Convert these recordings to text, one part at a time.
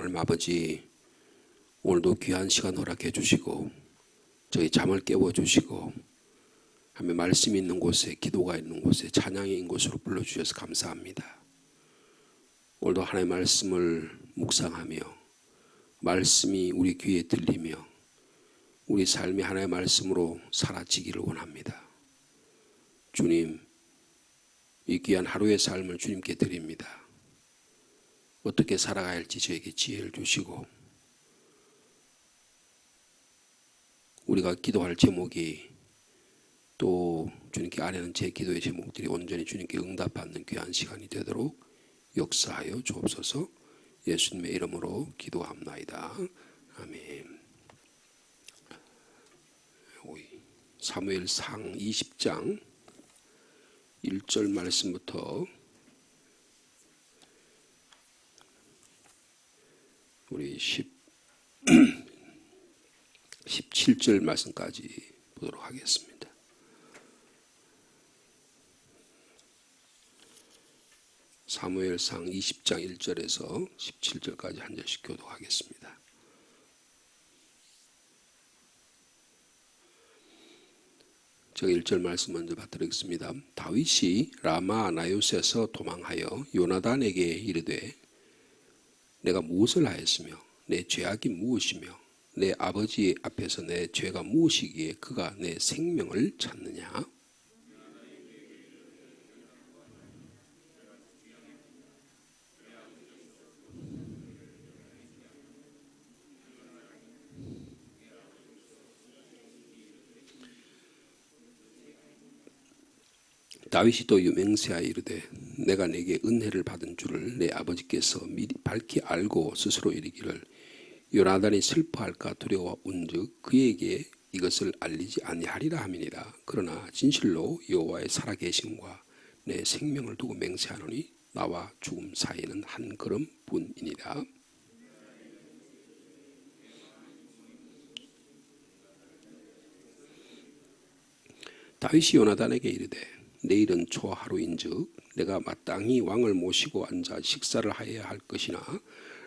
하나님 아버지, 오늘도 귀한 시간 허락해 주시고 저희 잠을 깨워 주시고 하나님의 말씀이 있는 곳에, 기도가 있는 곳에, 찬양이 있는 곳으로 불러주셔서 감사합니다. 오늘도 하나님의 말씀을 묵상하며 말씀이 우리 귀에 들리며 우리 삶이 하나님의 말씀으로 사라지기를 원합니다. 주님, 이 귀한 하루의 삶을 주님께 드립니다. 어떻게 살아가야 할지 저에게 지혜를 주시고, 우리가 기도할 제목이 또 주님께 아뢰는 제 기도의 제목들이 온전히 주님께 응답받는 귀한 시간이 되도록 역사하여 주옵소서. 예수님의 이름으로 기도합나이다. 아멘. 사무엘상 20장 1절 말씀부터 우리 17절 말씀까지 보도록 하겠습니다. 사무엘상 20장 1절에서 17절까지 한 절씩 교독하겠습니다. 저 1절 말씀 먼저 받들겠습니다. 다윗이 라마 나요스에서 도망하여 요나단에게 이르되 내가 무엇을 하였으며 내 죄악이 무엇이며 내 아버지 앞에서 내 죄가 무엇이기에 그가 내 생명을 찾느냐. 다윗이 또 맹세하여 이르되 내가 내게 은혜를 받은 줄을 내 아버지께서 미리 밝히 알고 스스로 이르기를 요나단이 슬퍼할까 두려워온즉 그에게 이것을 알리지 아니하리라 함이니라. 그러나 진실로 여호와의 살아계심과 내 생명을 두고 맹세하노니 나와 죽음 사이에는 한 걸음뿐이니라. 다윗이 요나단에게 이르되 내일은 초하루인즉 내가 마땅히 왕을 모시고 앉아 식사를 하여야 할 것이나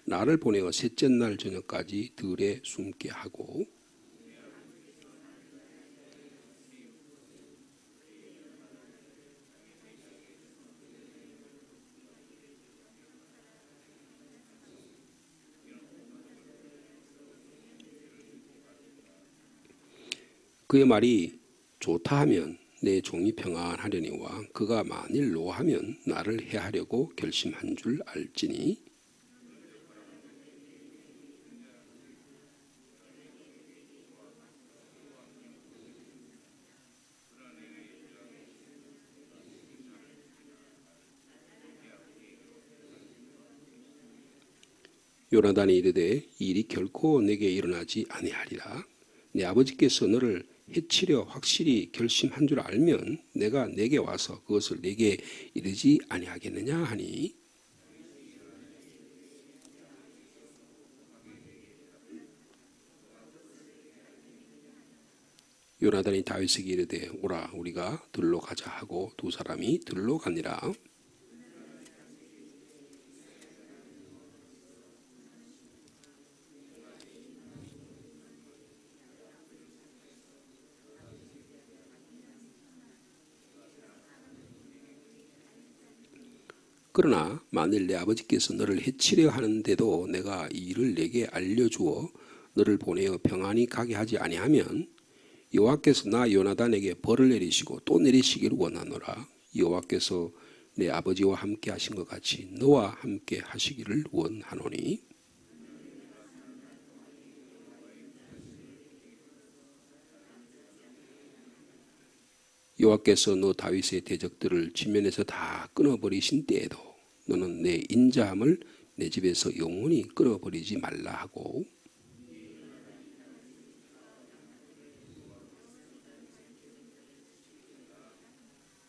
나를 보내어 셋째 날 저녁까지 들에 숨게 하고 그의 말이 좋다 하면 내 종이 평안하려니와 그가 만일 노하면 나를 해하려고 결심한 줄 알지니 요나단이 이르되 이 일이 결코 내게 일어나지 아니하리라. 내 아버지께서 너를 해치려 확실히 결심한 줄 알면 내가 내게 와서 그것을 내게 이르지 아니하겠느냐 하니 요나단이 다윗에게 이르되 오라 우리가 들로 가자 하고 두 사람이 들로 가니라. 그러나 만일 내 아버지께서 너를 해치려 하는데도 내가 이 일을 내게 알려주어 너를 보내어 평안히 가게 하지 아니하면 여호와께서 나 요나단에게 벌을 내리시고 또 내리시기를 원하노라. 여호와께서 내 아버지와 함께 하신 것 같이 너와 함께 하시기를 원하노니 여호와께서 너 다윗의 대적들을 지면에서 다 끊어버리신 때에도 너는 내 인자함을 내 집에서 영원히 끊어버리지 말라 하고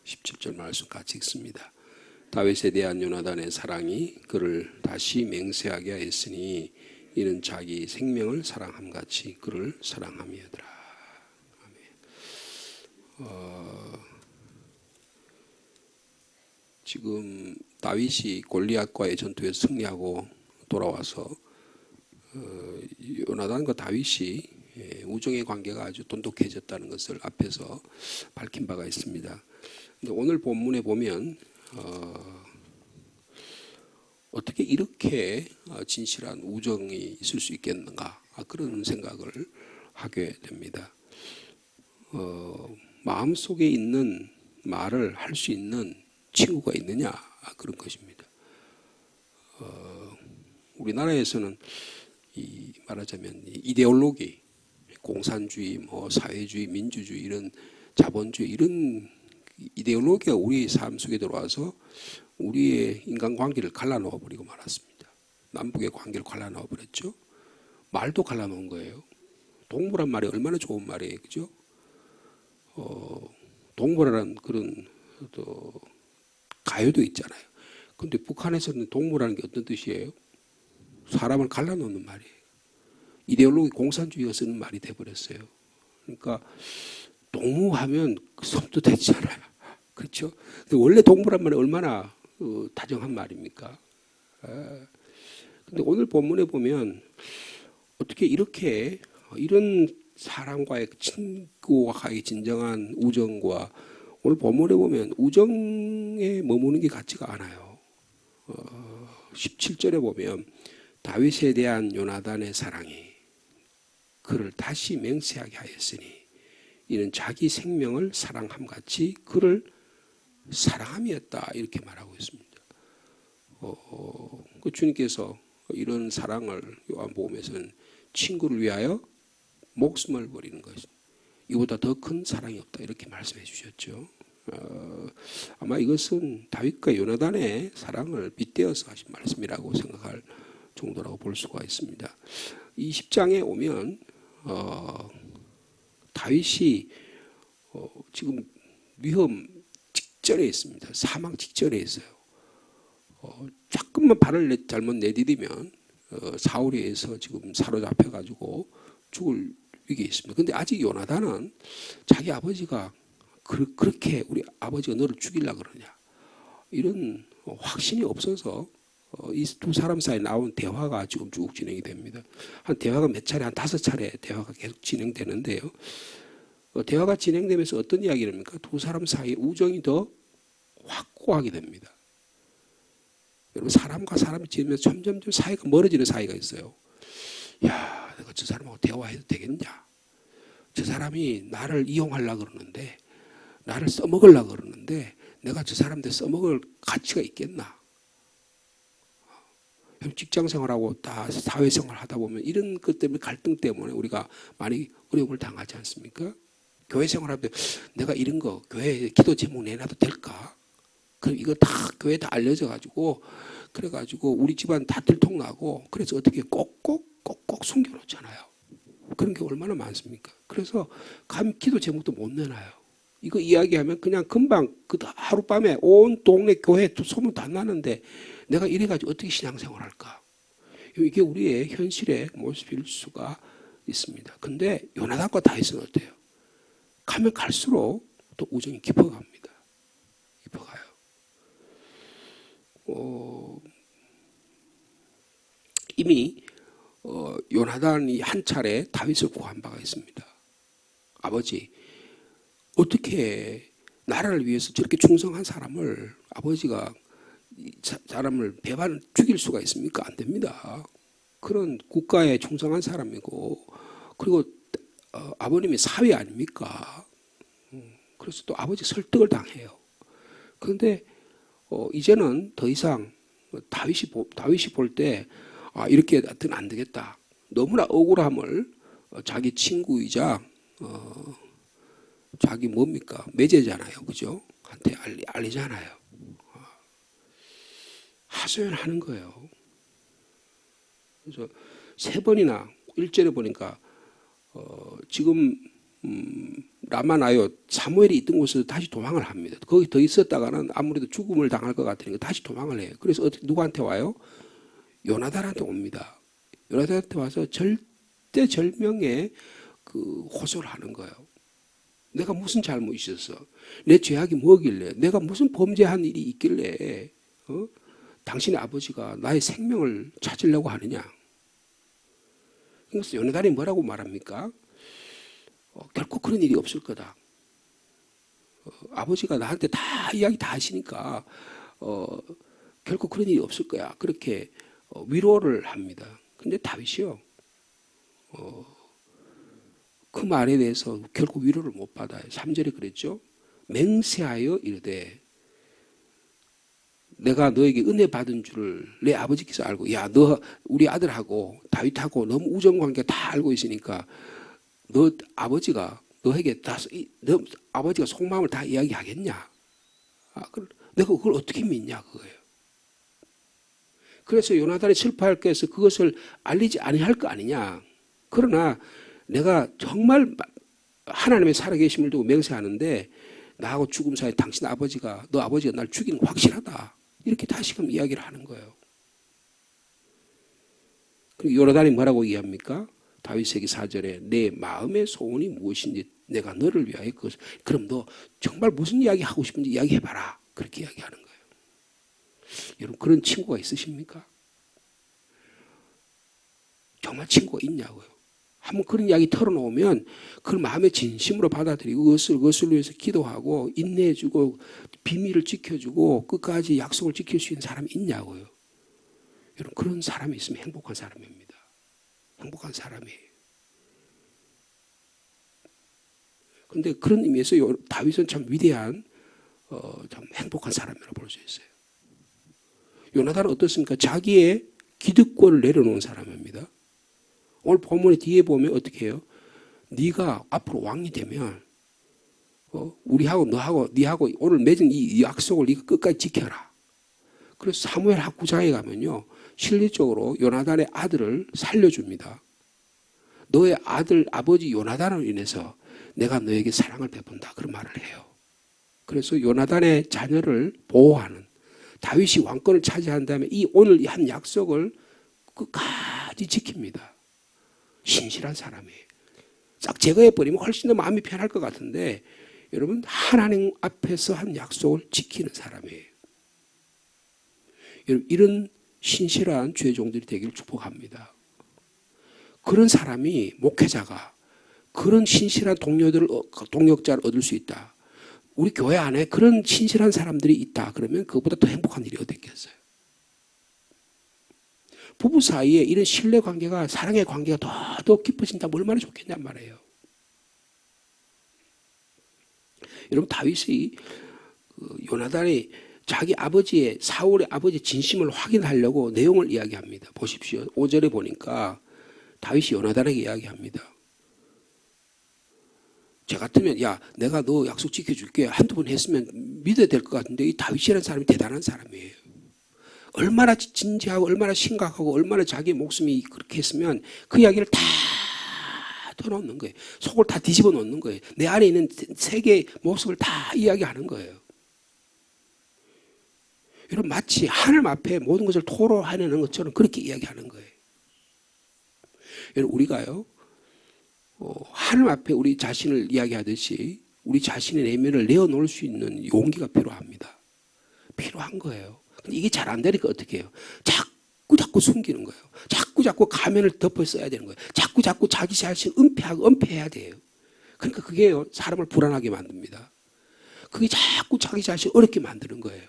17절 말씀 같이 읽습니다. 다윗에 대한 요나단의 사랑이 그를 다시 맹세하게 하였으니 이는 자기 생명을 사랑함같이 그를 사랑함이더라. 지금 다윗이 골리앗과의 전투에 승리하고 돌아와서 요나단과 다윗이 우정의 관계가 아주 돈독해졌다는 것을 앞에서 밝힌 바가 있습니다. 근데 오늘 본문에 보면 어떻게 이렇게 진실한 우정이 있을 수 있겠는가 그런 생각을 하게 됩니다. 마음속에 있는 말을 할 수 있는 친구가 있느냐 그런 것입니다. 우리나라에서는 말하자면 이데올로기, 공산주의, 사회주의, 민주주의 이런 자본주의 이런 이데올로기가 우리의 삶 속에 들어와서 우리의 인간관계를 갈라놓아 버리고 말았습니다. 남북의 관계를 갈라놓아 버렸죠. 말도 갈라놓은 거예요. 동물란 말이 얼마나 좋은 말이에요, 그죠? 동물이라는 그런 또 가요도 있잖아요. 근데 북한에서는 동물이라는 게 어떤 뜻이에요? 사람을 갈라놓는 말이에요. 이데올로기 공산주의가 쓰는 말이 돼버렸어요. 그러니까 동무하면 섬뜩해지잖아요. 그렇죠? 근데 원래 동물란 말이 얼마나 다정한 말입니까? 근데 오늘 본문에 보면 어떻게 이렇게 이런 사람과의 친구와의 진정한 우정과 오늘 본문에 보면 우정에 머무는 게 같지가 않아요. 17절에 보면 다윗에 대한 요나단의 사랑이 그를 다시 맹세하게 하였으니 이는 자기 생명을 사랑함같이 그를 사랑함이었다 이렇게 말하고 있습니다. 그 주님께서 이런 사랑을 요한복음에서는 친구를 위하여 목숨을 버리는 것이 이보다 더 큰 사랑이 없다 이렇게 말씀해 주셨죠. 아마 이것은 다윗과 요나단의 사랑을 빗대어서 하신 말씀이라고 생각할 정도라고 볼 수가 있습니다. 이 10장에 오면 다윗이 지금 위험 직전에 있습니다. 사망 직전에 있어요. 조금만 발을 잘못 내디디면 사울에 의해서 지금 사로잡혀가지고 죽을 위기에 있습니다. 그런데 아직 요나단은 자기 아버지가 그렇게 우리 아버지가 너를 죽이려고 그러냐 이런 확신이 없어서 이 두 사람 사이에 나온 대화가 지금 쭉 진행이 됩니다. 한 대화가 몇 차례, 한 5차례 대화가 계속 진행되는데요. 대화가 진행되면서 어떤 이야기를 합니까? 두 사람 사이의 우정이 더 확고하게 됩니다. 여러분 사람과 사람이 지으면 점점점 사이가 멀어지는 사이가 있어요. 야, 내가 저 사람하고 대화해도 되겠냐? 저 사람이 나를 이용하려고 그러는데 나를 써먹으려고 그러는데 내가 저 사람한테 써먹을 가치가 있겠나? 직장생활하고 다 사회생활 하다 보면 이런 것 때문에 갈등 때문에 우리가 많이 어려움을 당하지 않습니까? 교회생활할 때 내가 이런 거 교회 기도 제목 내놔도 될까? 그럼 이거 다 교회에 다 알려져 가지고 그래가지고 우리 집안 다 들통나고 그래서 어떻게 꼭꼭 숨겨놓잖아요. 그런 게 얼마나 많습니까? 그래서 기도 제목도 못 내놔요. 이거 이야기하면 그냥 금방 그 하룻밤에 온 동네 교회 소문 다 나는데 내가 이래가지고 어떻게 신앙생활 할까? 이게 우리의 현실의 모습일 수가 있습니다. 근데 요나단과 다윗은 어때요? 가면 갈수록 또 우정이 깊어갑니다. 깊어가요. 이미 요나단이 한 차례 다윗을 구한 바가 있습니다. 아버지, 어떻게 나라를 위해서 저렇게 충성한 사람을 아버지가 사람을 배반 죽일 수가 있습니까? 안 됩니다. 그런 국가에 충성한 사람이고 그리고 아버님이 사위 아닙니까? 그래서 또 아버지 설득을 당해요. 그런데 이제는 더 이상 다윗이 볼 때 이렇게 하여튼 안 되겠다. 너무나 억울함을 자기 친구이자 자기 뭡니까? 매제잖아요. 그죠? 한테 알리잖아요. 하소연하는 거예요. 그래서 3번이나 1절에 보니까 지금 라마나요 사무엘이 있던 곳에서 다시 도망을 합니다. 거기 더 있었다가는 아무래도 죽음을 당할 것 같으니까 다시 도망을 해요. 그래서 누구한테 와요? 요나단한테 옵니다. 요나단한테 와서 절대절명의 그 호소를 하는 거예요. 내가 무슨 잘못이 있었어? 내 죄악이 뭐길래? 내가 무슨 범죄한 일이 있길래 당신의 아버지가 나의 생명을 찾으려고 하느냐? 그래서 요나단이 뭐라고 말합니까? 결코 그런 일이 없을 거다. 아버지가 나한테 다 이야기 다 하시니까 결코 그런 일이 없을 거야. 그렇게 위로를 합니다. 근데 다윗이요. 그 말에 대해서 결코 위로를 못 받아요. 3절에 그랬죠. 맹세하여 이르되 내가 너에게 은혜 받은 줄을 내 아버지께서 알고, 야, 너 우리 아들하고 다윗하고 너무 우정관계 다 알고 있으니까 너 아버지가 너에게 너 아버지가 속마음을 다 이야기하겠냐? 내가 그걸 어떻게 믿냐 그거예요. 그래서 요나단이 슬퍼할게 해서 그것을 알리지 아니할 거 아니냐. 그러나 내가 정말 하나님의 살아계심을 두고 맹세하는데 나하고 죽음 사이 당신 아버지가 너 아버지가 날 죽이는 거 확실하다. 이렇게 다시금 이야기를 하는 거예요. 그리고 요나단이 뭐라고 이야기합니까? 다윗에게 4절에 내 마음의 소원이 무엇인지 내가 너를 위하여 그것을, 그럼 너 정말 무슨 이야기 하고 싶은지 이야기해봐라. 그렇게 이야기하는 거예요. 여러분 그런 친구가 있으십니까? 정말 친구가 있냐고요. 한번 그런 이야기 털어놓으면 그걸 마음에 진심으로 받아들이고 그것을 위해서 기도하고 인내해주고 비밀을 지켜주고 끝까지 약속을 지킬 수 있는 사람이 있냐고요. 여러분 그런 사람이 있으면 행복한 사람입니다. 행복한 사람이에요. 그런데 그런 의미에서 다윗은 참 위대한 참 행복한 사람이라고 볼 수 있어요. 요나단은 어떻습니까? 자기의 기득권을 내려놓은 사람입니다. 오늘 본문의 뒤에 보면 어떻게 해요? 네가 앞으로 왕이 되면 우리하고 너하고 네하고 오늘 맺은 이 약속을 네가 끝까지 지켜라. 그래서 사무엘 하 9장에 가면요. 실질적으로 요나단의 아들을 살려줍니다. 너의 아들 아버지 요나단으로 인해서 내가 너에게 사랑을 베푼다. 그런 말을 해요. 그래서 요나단의 자녀를 보호하는 다윗이 왕권을 차지한 다음에 이 오늘 한 약속을 끝까지 지킵니다. 신실한 사람이에요. 싹 제거해버리면 훨씬 더 마음이 편할 것 같은데 여러분 하나님 앞에서 한 약속을 지키는 사람이에요. 여러분 이런 신실한 죄종들이 되기를 축복합니다. 그런 사람이 목회자가 그런 신실한 동력자를 얻을 수 있다. 우리 교회 안에 그런 신실한 사람들이 있다. 그러면 그것보다 더 행복한 일이 어디 있겠어요. 부부 사이에 이런 신뢰 관계가 사랑의 관계가 더 깊어진다면 얼마나 좋겠냔 말이에요. 여러분 다윗이 요나단이 자기 아버지의 사울의 아버지의 진심을 확인하려고 내용을 이야기합니다. 보십시오. 5절에 보니까 다윗이 요나단에게 이야기합니다. 저 같으면 야 내가 너 약속 지켜줄게 한두 번 했으면 믿어야 될 것 같은데 이 다윗이라는 사람이 대단한 사람이에요. 얼마나 진지하고 얼마나 심각하고 얼마나 자기 목숨이 그렇게 했으면 그 이야기를 다 터놓는 거예요. 속을 다 뒤집어 놓는 거예요. 내 안에 있는 세계의 모습을 다 이야기하는 거예요. 여러분 마치 하나님 앞에 모든 것을 토로하는 것처럼 그렇게 이야기하는 거예요. 여러분 우리가요 하나님 앞에 우리 자신을 이야기하듯이 우리 자신의 내면을 내어놓을 수 있는 용기가 필요합니다. 필요한 거예요. 근데 이게 잘 안 되니까 어떻게 해요? 자꾸 숨기는 거예요. 자꾸 가면을 덮어 써야 되는 거예요. 자꾸 자기 자신 은폐해야 돼요. 그러니까 그게요 사람을 불안하게 만듭니다. 그게 자꾸 자기 자신 어렵게 만드는 거예요.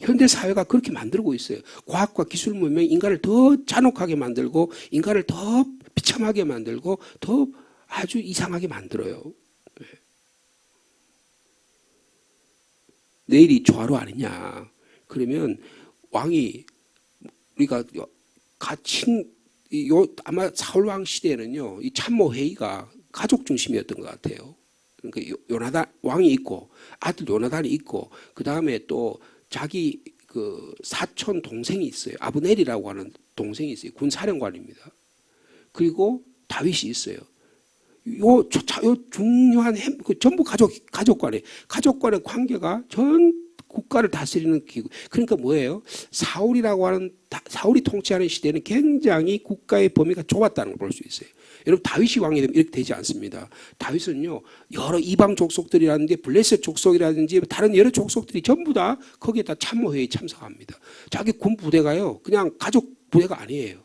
현대 사회가 그렇게 만들고 있어요. 과학과 기술 문명이 인간을 더 잔혹하게 만들고 인간을 더 비참하게 만들고 더 아주 이상하게 만들어요. 내일이 조화로 아니냐. 그러면 왕이 우리가 아마 사울왕 시대에는요 이 참모회의가 가족 중심이었던 것 같아요. 그러니까 요나단 왕이 있고 아들 요나단이 있고 그 다음에 또 자기 그 사촌 동생이 있어요. 아브넬이라고 하는 동생이 있어요. 군사령관입니다. 그리고 다윗이 있어요. 요 중요한 전부 가족 간의 관계가 전 국가를 다스리는 기구. 그러니까 뭐예요? 사울이 통치하는 시대는 굉장히 국가의 범위가 좁았다는 걸 볼 수 있어요. 여러분 다윗이 왕이 되면 이렇게 되지 않습니다. 다윗은요 여러 이방 족속들이라든지 블레셋 족속이라든지 다른 여러 족속들이 전부 다 거기에다 참모회의에 참석합니다. 자기 군 부대가요 그냥 가족 부대가 아니에요.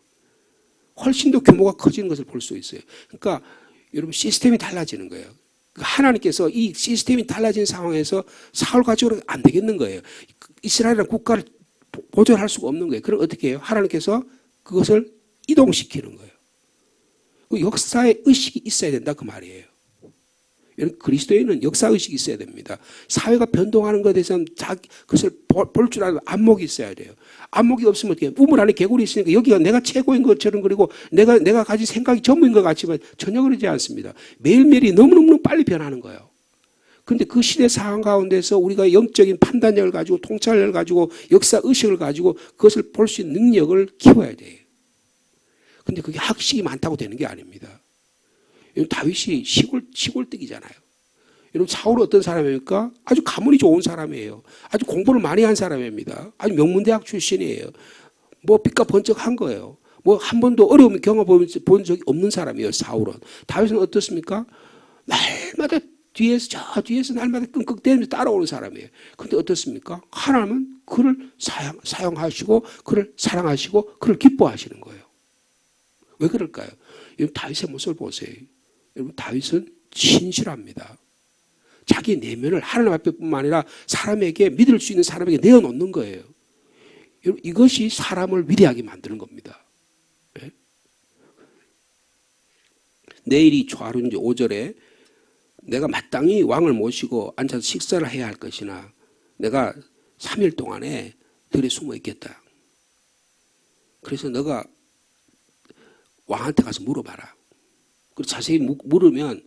훨씬 더 규모가 커지는 것을 볼 수 있어요. 그러니까 여러분 시스템이 달라지는 거예요. 하나님께서 이 시스템이 달라진 상황에서 사울 가지고는 안 되겠는 거예요. 이스라엘이라는 국가를 보존할 수가 없는 거예요. 그럼 어떻게 해요? 하나님께서 그것을 이동시키는 거예요. 역사의 의식이 있어야 된다 그 말이에요. 그리스도인은 역사의식이 있어야 됩니다. 사회가 변동하는 것에 대해서는 그것을 볼 줄 아는 안목이 있어야 돼요. 안목이 없으면 어떻게 해요? 우물 안에 개구리 있으니까 여기가 내가 최고인 것처럼 그리고 내가 가진 생각이 전부인 것 같지만 전혀 그러지 않습니다. 매일매일이 너무너무 빨리 변하는 거예요. 그런데 그 시대 상황 가운데서 우리가 영적인 판단력을 가지고 통찰력을 가지고 역사의식을 가지고 그것을 볼 수 있는 능력을 키워야 돼요. 그런데 그게 학식이 많다고 되는 게 아닙니다. 다윗이 시골뜨기잖아요. 여러분 사울은 어떤 사람입니까? 아주 가문이 좋은 사람이에요. 아주 공부를 많이 한 사람입니다. 아주 명문대학 출신이에요. 뭐 빛과 번쩍한 거예요. 뭐 한 번도 어려움을 경험해 본 적이 없는 사람이에요. 사울은. 다윗은 어떻습니까? 날마다 저 뒤에서 날마다 끙끙대면서 따라오는 사람이에요. 그런데 어떻습니까? 하나님은 그를 사용하시고 그를 사랑하시고 그를 기뻐하시는 거예요. 왜 그럴까요? 여러분 다윗의 모습을 보세요. 여러분 다윗은 신실합니다. 자기 내면을 하나님 앞에뿐만 아니라 사람에게 믿을 수 있는 사람에게 내어놓는 거예요. 여러분 이것이 사람을 위대하게 만드는 겁니다. 네? 내일이 초하루 이제 5절에 내가 마땅히 왕을 모시고 앉아서 식사를 해야 할 것이나 내가 3일 동안에 들에 숨어 있겠다. 그래서 너가 왕한테 가서 물어봐라. 그리고 자세히 물으면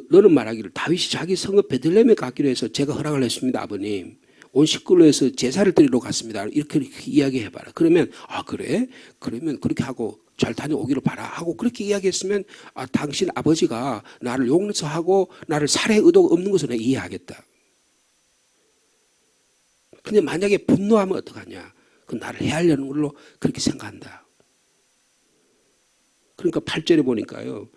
너는 말하기를 다윗이 자기 성읍 베들레헴에 가기로 해서 제가 허락을 했습니다. 아버님. 온 식구로 해서 제사를 드리러 갔습니다. 이렇게 이야기해봐라. 그러면 그래? 그러면 그렇게 하고 잘 다녀오기를 바라 하고 그렇게 이야기했으면 당신 아버지가 나를 용서하고 나를 살해의 의도가 없는 것을 내가 이해하겠다. 근데 만약에 분노하면 어떡하냐? 그 나를 해하려는 걸로 그렇게 생각한다. 그러니까 8절에 보니까요.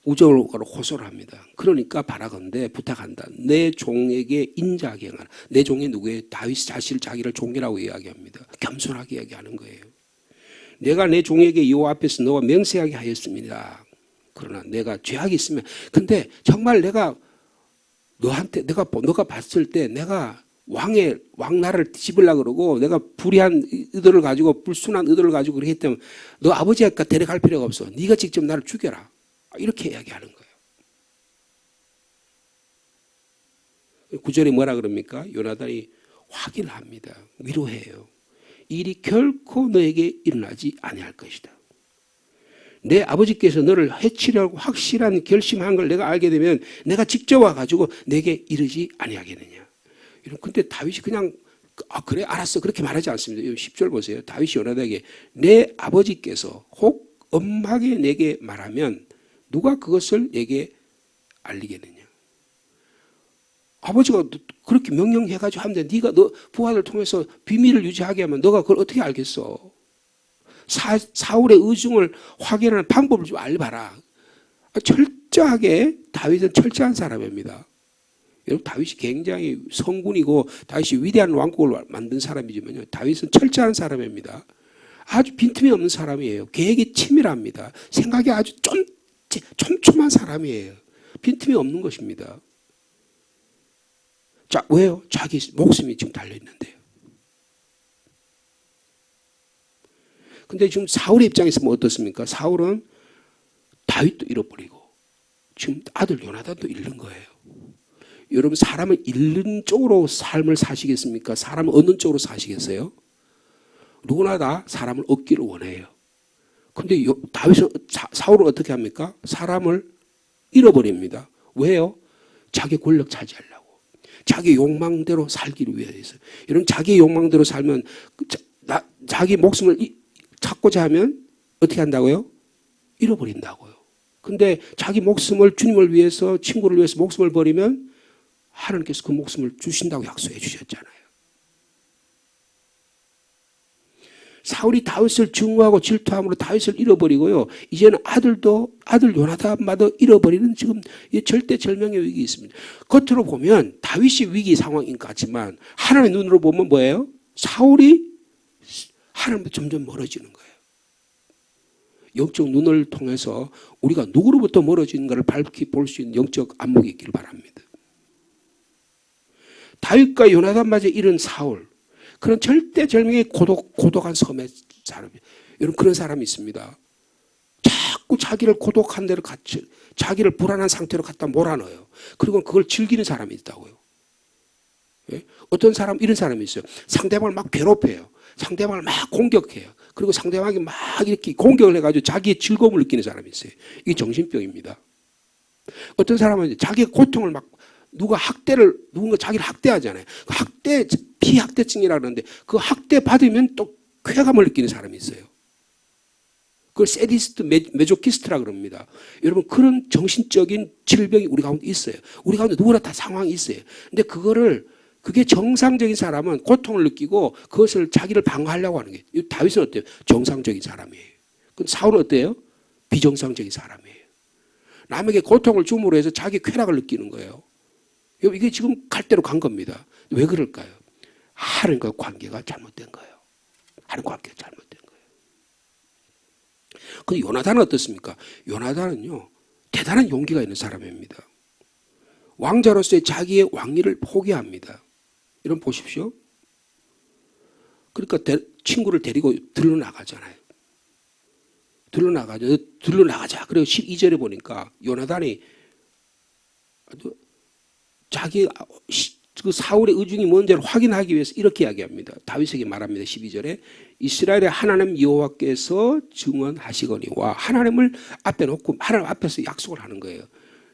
우정으로 호소를 합니다. 그러니까 바라건대 부탁한다. 내 종에게 인자하게 행하라. 내 종이 누구예요? 다윗 자기를 종이라고 이야기합니다. 겸손하게 이야기하는 거예요. 내가 내 종에게 여호와 앞에서 너와 맹세하게 하였습니다. 그러나 내가 죄악이 있으면 근데 정말 내가 너한테 너가 봤을 때 내가 왕나라를 뒤집으려고 그러고 내가 불의한 의도를 가지고 불순한 의도를 가지고 그렇기 때문에 너 아버지가 데려갈 필요가 없어. 네가 직접 나를 죽여라. 이렇게 이야기하는 거예요. 9절에 뭐라 그럽니까? 요나단이 확인을 합니다. 위로해요. 일이 결코 너에게 일어나지 아니할 것이다. 내 아버지께서 너를 해치려고 확실한 결심한 걸 내가 알게 되면 내가 직접 와가지고 내게 이르지 아니하겠느냐. 근데 다윗이 그냥 그래 알았어 그렇게 말하지 않습니다. 10절 보세요. 다윗이 요나단에게 내 아버지께서 혹 엄하게 내게 말하면 누가 그것을 내게 알리겠느냐. 아버지가 그렇게 명령해가지고 하면 네가 너 부하를 통해서 비밀을 유지하게 하면 너가 그걸 어떻게 알겠어. 사울의 의중을 확인하는 방법을 좀 알봐라. 철저하게 다윗은 철저한 사람입니다. 여러분 다윗이 굉장히 성군이고 다윗이 위대한 왕국을 만든 사람이지만요. 다윗은 철저한 사람입니다. 아주 빈틈이 없는 사람이에요. 계획이 치밀합니다. 생각이 아주 촘촘한 사람이에요. 빈틈이 없는 것입니다. 자, 왜요? 자기 목숨이 지금 달려있는데요. 근데 지금 사울의 입장에서 뭐 어떻습니까? 사울은 다윗도 잃어버리고 지금 아들 요나단도 잃는 거예요. 여러분 사람을 잃는 쪽으로 삶을 사시겠습니까? 사람은 얻는 쪽으로 사시겠어요? 누구나 다 사람을 얻기를 원해요. 근데 다윗은 사울은 어떻게 합니까? 사람을 잃어버립니다. 왜요? 자기 권력 차지하려고. 자기 욕망대로 살기를 위해서. 여러분 자기 욕망대로 살면 자기 목숨을 찾고자 하면 어떻게 한다고요? 잃어버린다고요. 근데 자기 목숨을 주님을 위해서 친구를 위해서 목숨을 버리면 하나님께서 그 목숨을 주신다고 약속해 주셨잖아요. 사울이 다윗을 증오하고 질투함으로 다윗을 잃어버리고요. 이제는 아들 요나단마저 잃어버리는 지금 절대절명의 위기가 있습니다. 겉으로 보면 다윗이 위기 상황인 것 같지만 하나님의 눈으로 보면 뭐예요? 사울이 하나님부터 점점 멀어지는 거예요. 영적 눈을 통해서 우리가 누구로부터 멀어지는가를 밝히 볼 수 있는 영적 안목이 있기를 바랍니다. 다윗과 요나단마저 이런 사울, 그런 절대절명의 고독한 섬의 사람, 여러분 그런 사람이 있습니다. 자꾸 자기를 고독한 데로 자기를 불안한 상태로 갖다 몰아넣어요. 그리고 그걸 즐기는 사람이 있다고요. 예? 어떤 사람 이런 사람이 있어요. 상대방을 막 괴롭혀요. 상대방을 막 공격해요. 그리고 상대방이 막 이렇게 공격을 해가지고 자기의 즐거움을 느끼는 사람이 있어요. 이게 정신병입니다. 어떤 사람은 자기의 고통을 막 누군가 자기를 학대하잖아요. 그 피학대증이라고 하는데 그 학대 받으면 또 쾌감을 느끼는 사람이 있어요. 그걸 세디스트, 메조키스트라고 그럽니다. 여러분 그런 정신적인 질병이 우리 가운데 있어요. 우리 가운데 누구나 다 상황이 있어요. 근데 그게 정상적인 사람은 고통을 느끼고 그것을 자기를 방어하려고 하는 게, 다윗은 어때요? 정상적인 사람이에요. 그럼 사울은 어때요? 비정상적인 사람이에요. 남에게 고통을 줌으로 해서 자기 쾌락을 느끼는 거예요. 이게 지금 갈 대로 간 겁니다. 왜 그럴까요? 하나님과 관계가 잘못된 거예요. 하나님과 관계가 잘못된 거예요. 근데 요나단은 어떻습니까? 요나단은요, 대단한 용기가 있는 사람입니다. 왕자로서의 자기의 왕위를 포기합니다. 여러분 보십시오. 그러니까 친구를 데리고 들러나가잖아요. 들러나가자. 그리고 12절에 보니까 요나단이 자기 그 사울의 의중이 뭔지를 확인하기 위해서 이렇게 이야기합니다. 다윗에게 말합니다. 12절에 이스라엘의 하나님 여호와께서 증언하시거니와 하나님을 앞에 놓고 하나님 앞에서 약속을 하는 거예요.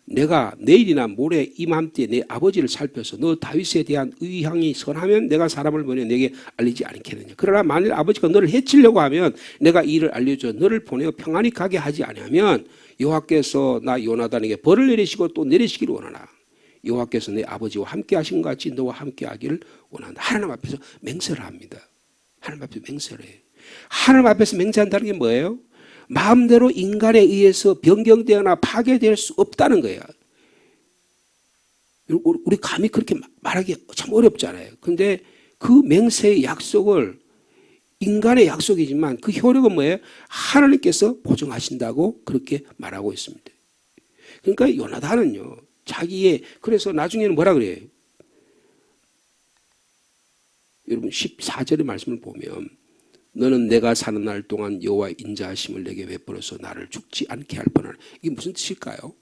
내가 내일이나 모레 이맘때 내 아버지를 살펴서 너 다윗에 대한 의향이 선하면 내가 사람을 보내 내게 알리지 않겠느냐. 그러나 만일 아버지가 너를 해치려고 하면 내가 이 일을 알려줘 너를 보내어 평안히 가게 하지 아니하면 여호와께서 나 요나단에게 벌을 내리시고 또 내리시기를 원하나. 여호와께서 내 아버지와 함께 하신 것 같이 너와 함께 하기를 원한다. 하나님 앞에서 맹세를 합니다. 하나님 앞에서 맹세를 해요. 하나님 앞에서 맹세한다는 게 뭐예요? 마음대로 인간에 의해서 변경되거나 파괴될 수 없다는 거예요. 우리 감히 그렇게 말하기 참 어렵잖아요. 그런데 그 맹세의 약속을 인간의 약속이지만 그 효력은 뭐예요? 하나님께서 보증하신다고 그렇게 말하고 있습니다. 그러니까 요나단은요. 그래서 나중에는 뭐라 그래요? 여러분 14절의 말씀을 보면 너는 내가 사는 날 동안 여호와의 인자하심을 내게 베풀어서 나를 죽지 않게 할 뻔하나. 이게 무슨 뜻일까요?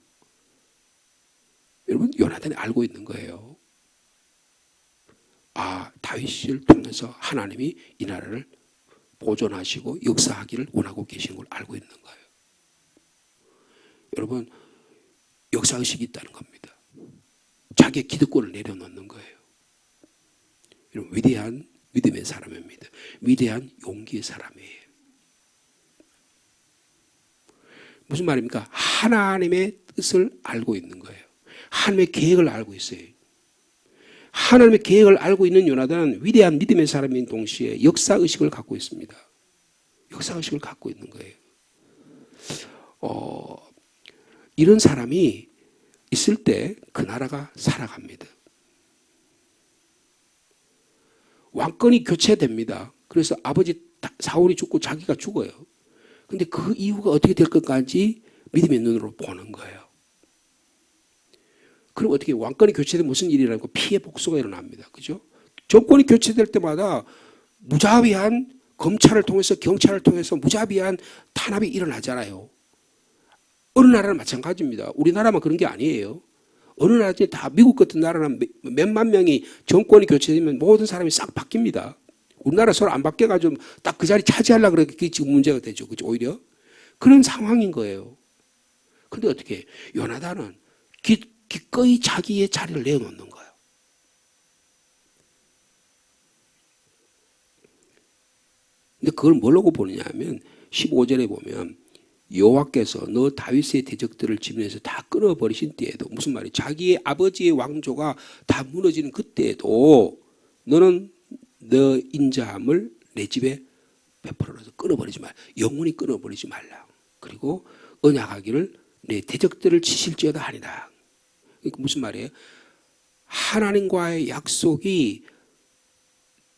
여러분 요나단이 알고 있는 거예요. 다윗을 통해서 하나님이 이 나라를 보존하시고 역사하기를 원하고 계시는 걸 알고 있는 거예요. 여러분 역사의식이 있다는 겁니다. 자기의 기득권을 내려놓는 거예요. 여러분 위대한 믿음의 사람입니다. 위대한 용기의 사람이에요. 무슨 말입니까? 하나님의 뜻을 알고 있는 거예요. 하나님의 계획을 알고 있어요. 하나님의 계획을 알고 있는 요나단은 위대한 믿음의 사람인 동시에 역사의식을 갖고 있습니다. 역사의식을 갖고 있는 거예요. 이런 사람이 있을 때 그 나라가 살아갑니다. 왕권이 교체됩니다. 그래서 아버지 사울이 죽고 자기가 죽어요. 그런데 그 이후가 어떻게 될 것까지 믿음의 눈으로 보는 거예요. 그럼 어떻게 왕권이 교체되면 무슨 일이 일어나고 피해 복수가 일어납니다. 그죠? 정권이 교체될 때마다 무자비한 검찰을 통해서 경찰을 통해서 무자비한 탄압이 일어나잖아요. 어느 나라는 마찬가지입니다. 우리나라만 그런 게 아니에요. 어느 나라든지 다 미국 같은 나라는 몇만 명이 정권이 교체되면 모든 사람이 싹 바뀝니다. 우리나라 서로 안 바뀌어가지고 딱 그 자리 차지하려고 그러니까 그게 지금 문제가 되죠. 그죠? 오히려 그런 상황인 거예요. 그런데 어떻게 요나단은 기꺼이 자기의 자리를 내어놓는 거예요. 근데 그걸 뭐라고 보느냐 하면 15절에 보면 여호와께서 너 다윗의 대적들을 지면에서 다 끊어버리신 때에도 무슨 말이에요? 자기의 아버지의 왕조가 다 무너지는 그때에도 너는 너 인자함을 내 집에 베풀어서 끊어버리지 말라. 영원히 끊어버리지 말라. 그리고 언약하기를 내 대적들을 치실지어다 하리라. 그러니까 무슨 말이에요? 하나님과의 약속이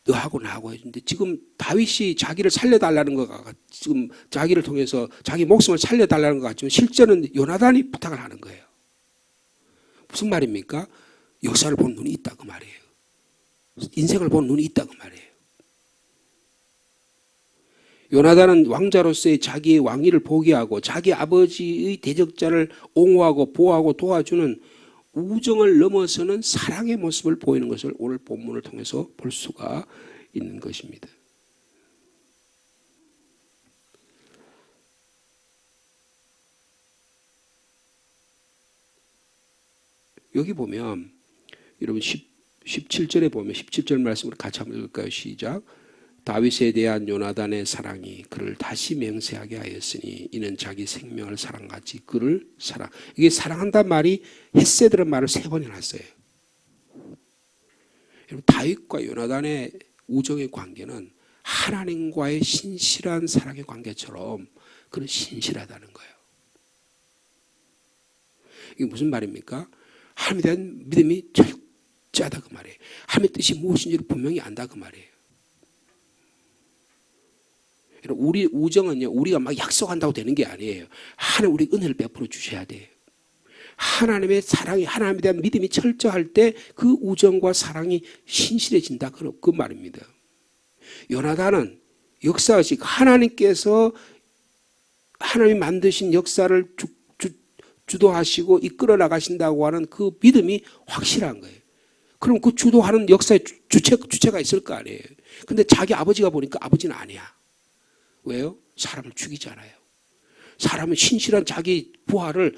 너하고 나하고 해준데 지금 다윗이 자기를 살려달라는 거가 지금 자기를 통해서 자기 목숨을 살려달라는 것 같지만 실제는 요나단이 부탁을 하는 거예요. 무슨 말입니까? 역사를 본 눈이 있다 그 말이에요. 인생을 본 눈이 있다 그 말이에요. 요나단은 왕자로서의 자기의 왕위를 포기하고 자기 아버지의 대적자를 옹호하고 보호하고 도와주는 우정을 넘어서는 사랑의 모습을 보이는 것을 오늘 본문을 통해서 볼 수가 있는 것입니다. 여기 보면 여러분 17절에 보면 17절 말씀을 같이 한번 읽을까요? 시작. 다윗에 대한 요나단의 사랑이 그를 다시 맹세하게 하였으니 이는 자기 생명을 사랑같이 그를 사랑. 이게 사랑한다는 말이 헤세드라는 말을 3번이나 했어요. 여러분 다윗과 요나단의 우정의 관계는 하나님과의 신실한 사랑의 관계처럼 그는 신실하다는 거예요. 이게 무슨 말입니까? 하나님에 대한 믿음이 철저하다 그 말이에요. 하나님의 뜻이 무엇인지를 분명히 안다 그 말이에요. 우리 우정은요, 우리가 막 약속한다고 되는 게 아니에요. 하나님 우리 은혜를 베풀어 주셔야 돼요. 하나님의 사랑이, 하나님에 대한 믿음이 철저할 때 그 우정과 사랑이 신실해진다. 그 말입니다. 요나단은 역사의식, 하나님께서 하나님이 만드신 역사를 주도하시고 이끌어 나가신다고 하는 그 믿음이 확실한 거예요. 그럼 그 주도하는 역사의 주체가 있을 거 아니에요. 근데 자기 아버지가 보니까 아버지는 아니야. 왜요? 사람을 죽이잖아요. 사람은 신실한 자기 부하를,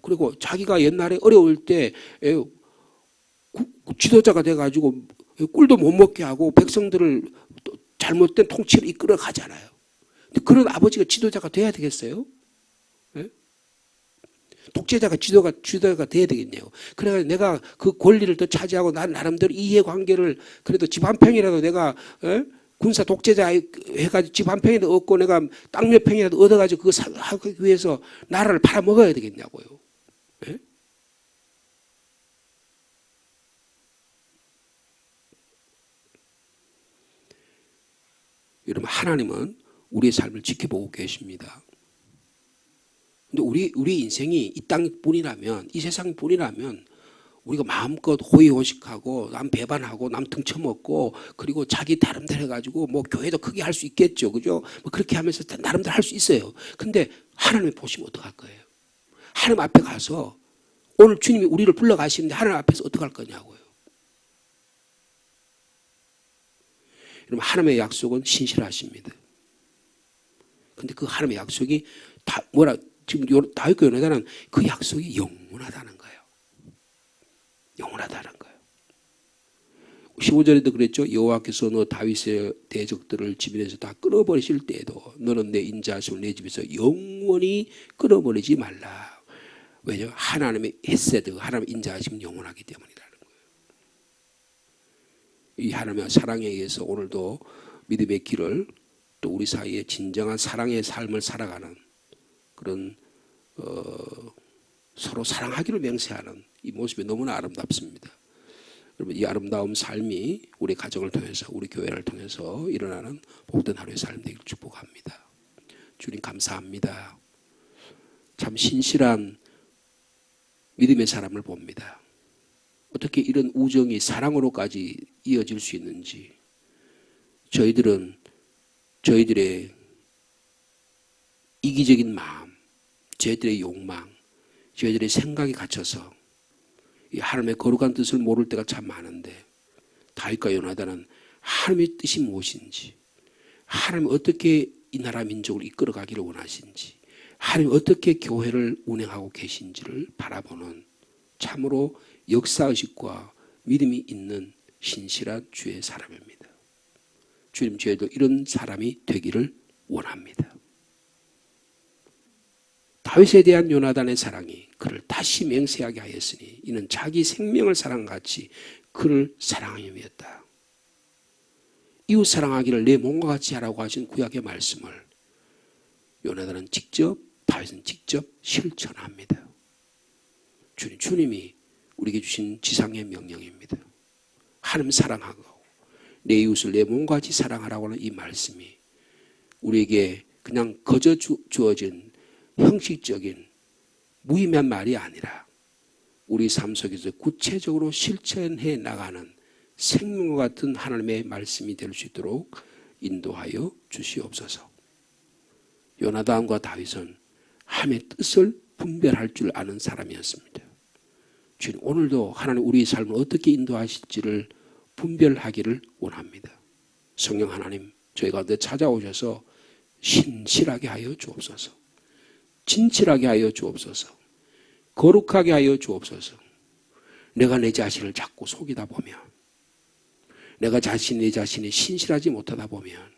그리고 자기가 옛날에 어려울 때 지도자가 돼가지고 꿀도 못 먹게 하고 백성들을 잘못된 통치를 이끌어 가잖아요. 근데 그런 아버지가 지도자가 돼야 되겠어요? 네? 독재자가 지도자가 돼야 되겠냐고. 그래서 내가 그 권리를 더 차지하고 난 나름대로 이해관계를 그래도 집 한 평이라도 내가 군사 독재자 해가지고 집 한 평이라도 얻고 내가 땅 몇 평이라도 얻어가지고 그거 하기 위해서 나라를 팔아먹어야 되겠냐고요. 네? 여러분 하나님은 우리의 삶을 지켜보고 계십니다. 근데 우리 인생이 이 땅뿐이라면, 이 세상뿐이라면 우리가 마음껏 호의호식하고 남 배반하고 남 등쳐먹고 그리고 자기 나름대로 해가지고 뭐 교회도 크게 할 수 있겠죠, 그죠? 뭐 그렇게 하면서 나름대로 할 수 있어요. 근데 하나님이 보시면 어떡할 거예요? 하나님 앞에 가서 오늘 주님이 우리를 불러가시는데 하나님 앞에서 어떡할 거냐고요. 여러분 하나님의 약속은 신실하십니다. 근데 그 하나님의 약속이 지금 다윗과 요나단은 그 약속이 영원하다는 거예요. 영원하다는 거예요. 15절에도 그랬죠. 여호와께서 너 다윗의 대적들을 집에서 다 끊어버리실 때에도 너는 내 인자하심을 내 집에서 영원히 끊어버리지 말라. 왜냐? 하나님의 헤세드, 하나님의 인자하심은 영원하기 때문이라는 거예요. 이 하나님의 사랑에 의해서 오늘도 믿음의 길을 또 우리 사이에 진정한 사랑의 삶을 살아가는 그런 서로 사랑하기를 맹세하는 이 모습이 너무나 아름답습니다. 여러분 이 아름다운 삶이 우리 가정을 통해서 우리 교회를 통해서 일어나는 복된 하루의 삶 되길 축복합니다. 주님 감사합니다. 참 신실한 믿음의 사람을 봅니다. 어떻게 이런 우정이 사랑으로까지 이어질 수 있는지 저희들의 이기적인 마음, 저희들의 욕망, 저희들의 생각이 갇혀서 이 하나님의 거룩한 뜻을 모를 때가 참 많은데 다윗과 요나단은 하나님의 뜻이 무엇인지, 하나님 어떻게 이 나라 민족을 이끌어가기를 원하신지, 하나님 어떻게 교회를 운행하고 계신지를 바라보는 참으로 역사의식과 믿음이 있는 신실한 주의 사람입니다. 주님 저희도 이런 사람이 되기를 원합니다. 다윗에 대한 요나단의 사랑이 그를 다시 맹세하게 하였으니 이는 자기 생명을 사랑같이 그를 사랑함이었다. 이웃 사랑하기를 내 몸과 같이 하라고 하신 구약의 말씀을 요나단은 직접, 다윗은 직접 실천합니다. 주님이 우리에게 주신 지상의 명령입니다. 하나님 사랑하고 내 이웃을 내 몸과 같이 사랑하라고 하는 이 말씀이 우리에게 그냥 거저 주어진 형식적인 무의미한 말이 아니라 우리 삶 속에서 구체적으로 실천해 나가는 생명과 같은 하나님의 말씀이 될 수 있도록 인도하여 주시옵소서. 요나단과 다윗은 하나님의 뜻을 분별할 줄 아는 사람이었습니다. 주님, 오늘도 하나님 우리의 삶을 어떻게 인도하실지를 분별하기를 원합니다. 성령 하나님, 저희 가운데 찾아오셔서 신실하게 하여 주옵소서. 진실하게 하여 주옵소서. 거룩하게 하여 주옵소서. 내가 내 자신을 자꾸 속이다 보면, 내가 내 자신이 신실하지 못하다 보면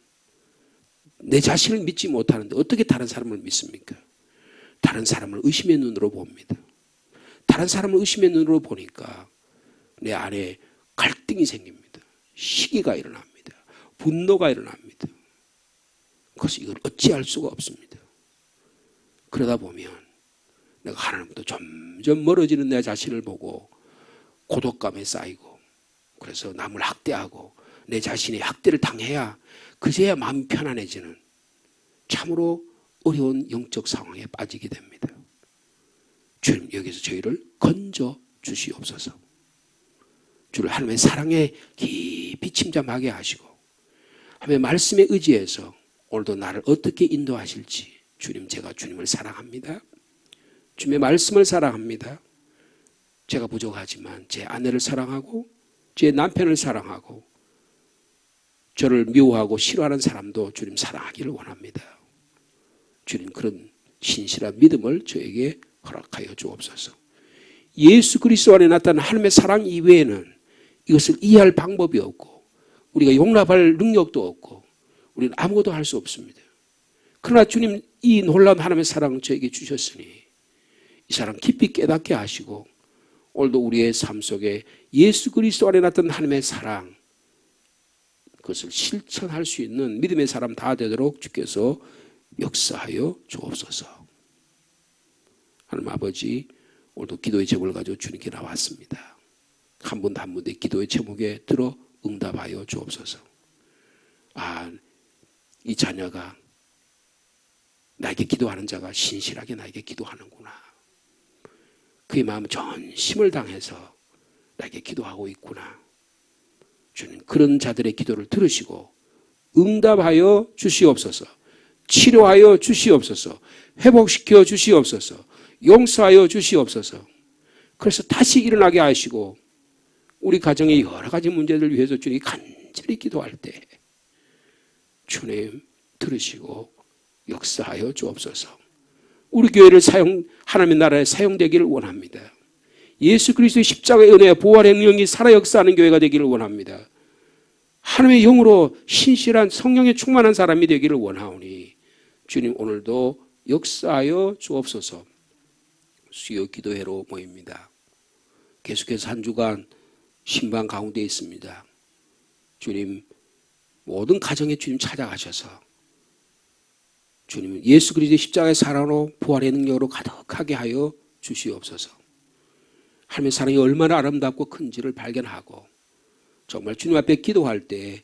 내 자신을 믿지 못하는데 어떻게 다른 사람을 믿습니까? 다른 사람을 의심의 눈으로 봅니다. 다른 사람을 의심의 눈으로 보니까 내 안에 갈등이 생깁니다. 시기가 일어납니다. 분노가 일어납니다. 그래서 이걸 어찌할 수가 없습니다. 그러다 보면 내가 하나님부터 점점 멀어지는 내 자신을 보고 고독감에 쌓이고, 그래서 남을 학대하고 내 자신이 학대를 당해야 그제야 마음이 편안해지는 참으로 어려운 영적 상황에 빠지게 됩니다. 주님, 여기서 저희를 건져 주시옵소서. 주를 하나님의 사랑에 깊이 침잠하게 하시고 하나님의 말씀에 의지해서 오늘도 나를 어떻게 인도하실지, 주님, 제가 주님을 사랑합니다. 주님의 말씀을 사랑합니다. 제가 부족하지만 제 아내를 사랑하고 제 남편을 사랑하고 저를 미워하고 싫어하는 사람도 주님 사랑하기를 원합니다. 주님, 그런 신실한 믿음을 저에게 허락하여 주옵소서. 예수 그리스도 안에 나타난 하나님의 사랑 이외에는 이것을 이해할 방법이 없고 우리가 용납할 능력도 없고 우리는 아무것도 할 수 없습니다. 그러나 주님, 이 놀라운 하나님의 사랑을 저에게 주셨으니 이 사랑 깊이 깨닫게 하시고 오늘도 우리의 삶 속에 예수 그리스도 안에 나타난 하나님의 사랑, 그것을 실천할 수 있는 믿음의 사람 다 되도록 주께서 역사하여 주옵소서. 하나님 아버지, 오늘도 기도의 제목을 가지고 주님께 나왔습니다. 한 분도 한 분의 기도의 제목에 들어 응답하여 주옵소서. 이 자녀가, 나에게 기도하는 자가 신실하게 나에게 기도하는구나. 그의 마음은 전심을 당해서 나에게 기도하고 있구나. 주님, 그런 자들의 기도를 들으시고 응답하여 주시옵소서. 치료하여 주시옵소서. 회복시켜 주시옵소서. 용서하여 주시옵소서. 그래서 다시 일어나게 하시고 우리 가정의 여러 가지 문제들을 위해서 주님 간절히 기도할 때 주님 들으시고 역사하여 주옵소서. 우리 교회를 하나님의 나라에 사용되기를 원합니다. 예수 그리스도의 십자가의 은혜와 부활의 능력이 살아 역사하는 교회가 되기를 원합니다. 하나님의 영으로 신실한 성령에 충만한 사람이 되기를 원하오니 주님, 오늘도 역사하여 주옵소서. 수요 기도회로 모입니다. 계속해서 한 주간 신방 가운데 있습니다. 주님, 모든 가정에 주님 찾아가셔서 주님 예수 그리스도의 십자가의 사랑으로 부활의 능력으로 가득하게 하여 주시옵소서. 하나님의 사랑이 얼마나 아름답고 큰지를 발견하고 정말 주님 앞에 기도할 때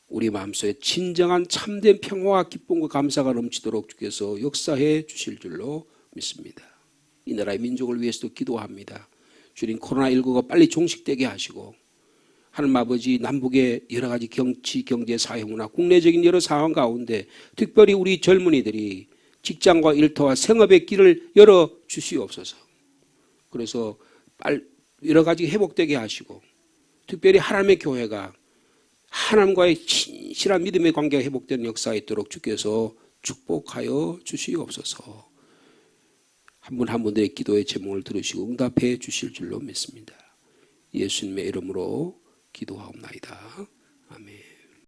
우리 마음속에 진정한 참된 평화와 기쁨과 감사가 넘치도록 주께서 역사해 주실 줄로 믿습니다. 이 나라의 민족을 위해서도 기도합니다. 주님, 코로나19가 빨리 종식되게 하시고 하나님 아버지, 남북의 여러 가지 정치, 경제, 사회문화, 국내적인 여러 상황 가운데 특별히 우리 젊은이들이 직장과 일터와 생업의 길을 열어 주시옵소서. 그래서 여러 가지 회복되게 하시고 특별히 하나님의 교회가 하나님과의 신실한 믿음의 관계가 회복되는 역사가 있도록 주께서 축복하여 주시옵소서. 한 분 한 분들의 기도의 제목을 들으시고 응답해 주실 줄로 믿습니다. 예수님의 이름으로 기도하옵나이다. 아멘.